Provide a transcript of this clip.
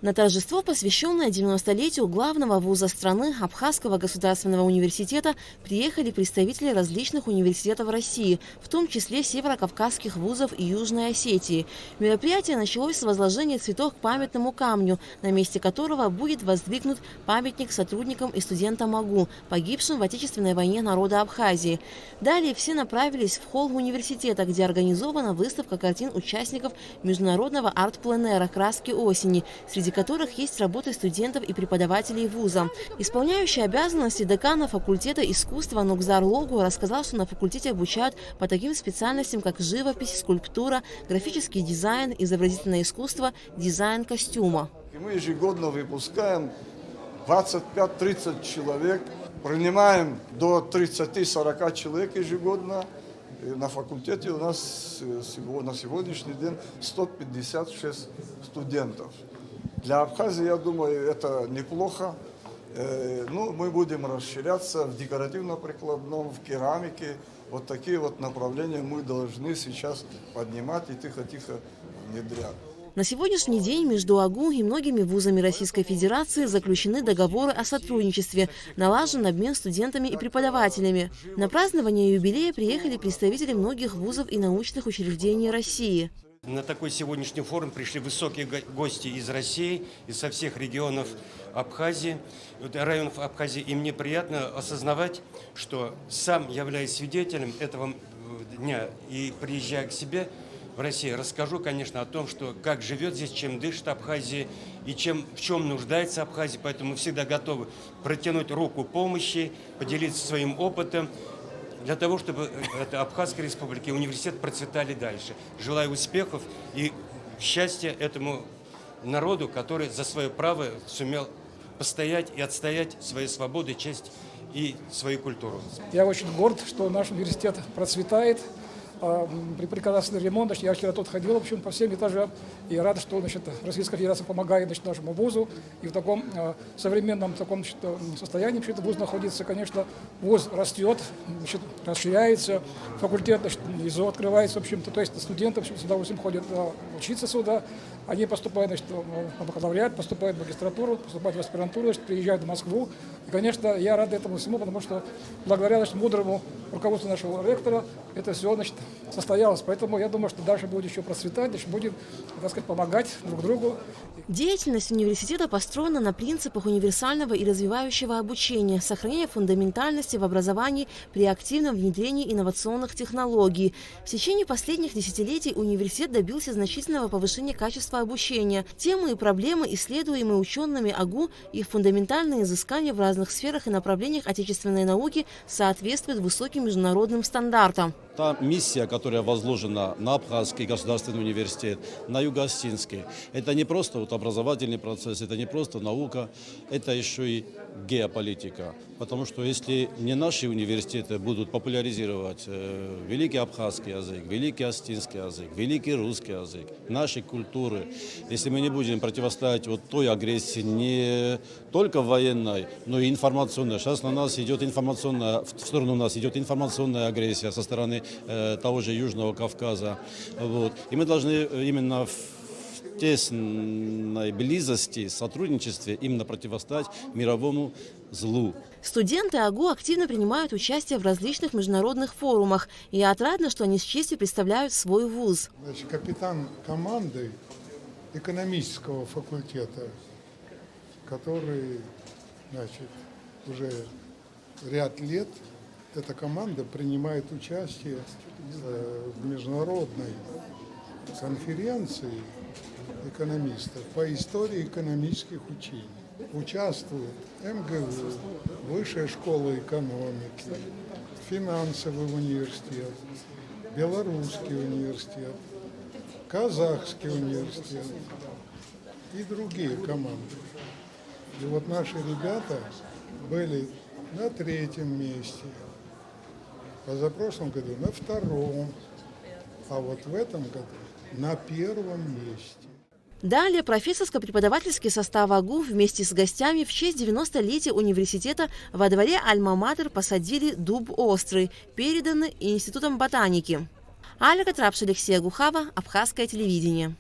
На торжество, посвященное 90-летию главного вуза страны Абхазского государственного университета, приехали представители различных университетов России, в том числе северокавказских вузов и Южной Осетии. Мероприятие началось с возложения цветов к памятному камню, на месте которого будет воздвигнут памятник сотрудникам и студентам АГУ, погибшим в Отечественной войне народа Абхазии. Далее все направились в холл университета, где организована выставка картин участников международного арт-пленэра «Краски осени», среди которых есть работы студентов и преподавателей вуза. Исполняющий обязанности декана факультета искусства Нукзар Логу рассказал, что на факультете обучают по таким специальностям, как живопись, скульптура, графический дизайн, изобразительное искусство, дизайн костюма. Мы ежегодно выпускаем 25-30 человек, принимаем до 30-40 человек ежегодно. И на факультете у нас на сегодняшний день 156 студентов. Для Абхазии, я думаю, это неплохо. Ну, мы будем расширяться в декоративно-прикладном, в керамике. Вот такие вот направления мы должны сейчас поднимать и тихо-тихо внедрять. На сегодняшний день между АГУ и многими вузами Российской Федерации заключены договоры о сотрудничестве, налажен обмен студентами и преподавателями. На празднование юбилея приехали представители многих вузов и научных учреждений России. На такой сегодняшний форум пришли высокие гости из России, со всех регионов Абхазии, районов Абхазии. И мне приятно осознавать, что сам являюсь свидетелем этого дня и приезжая к себе в Россию, расскажу, конечно, о том, что как живет здесь, чем дышит Абхазия и в чем нуждается Абхазия. Поэтому мы всегда готовы протянуть руку помощи, поделиться своим опытом, для того, чтобы эта Абхазская республика и университет процветали дальше. Желаю успехов и счастья этому народу, который за свое право сумел постоять и отстоять свои свободы, честь и свою культуру. Я очень горд, что наш университет процветает. При прекрасный ремонт, я вчера тут ходил, в общем, по всем этажам, и рад, что, Российская Федерация помогает, нашему вузу, и в таком современном состоянии, вуз находится, конечно, вуз растет, расширяется, факультет, ИЗО открывается, в общем-то, то есть студенты с удовольствием ходят учиться сюда, они поступают, на бакалавриат, поступают в магистратуру, поступают в аспирантуру, приезжают в Москву, и, конечно, я рад этому всему, потому что благодаря, мудрому руководству нашего ректора это все, состоялось. Поэтому я думаю, что дальше будет еще процветать, будем, помогать друг другу. Деятельность университета построена на принципах универсального и развивающего обучения, сохранения фундаментальности в образовании при активном внедрении инновационных технологий. В течение последних десятилетий университет добился значительного повышения качества обучения. Темы и проблемы, исследуемые учеными АГУ, их фундаментальные изыскания в разных сферах и направлениях отечественной науки соответствуют высоким международным стандартам. Та миссия, которая возложена на Абхазский государственный университет, на Юго-Осетинский, это не просто образовательный процесс, это не просто наука, это еще и геополитика. Потому что если не наши университеты будут популяризировать великий абхазский язык, великий осетинский язык, великий русский язык, наши культуры, если мы не будем противостоять той агрессии не только военной, но и информационной. Сейчас на нас идет в сторону нас идет информационная агрессия со стороны того же Южного Кавказа. И мы должны именно в тесной близости, сотрудничестве именно противостоять мировому злу. Студенты АГУ активно принимают участие в различных международных форумах. И отрадно, что они с честью представляют свой вуз. Капитан команды экономического факультета, который уже ряд лет эта команда принимает участие в международной конференции экономистов по истории экономических учений. Участвует МГУ, Высшая школа экономики, финансовый университет, Белорусский университет, Казахский университет и другие команды. И вот наши ребята были на 3-м месте, позапрошлом году на 2-м, а вот в этом году на 1-м месте. Далее профессорско-преподавательский состав АГУ вместе с гостями в честь 90-летия университета во дворе Альма-Матер посадили дуб острый, переданный Институтом ботаники. Алика Трапш, Алексей Гухава, Абхазское телевидение.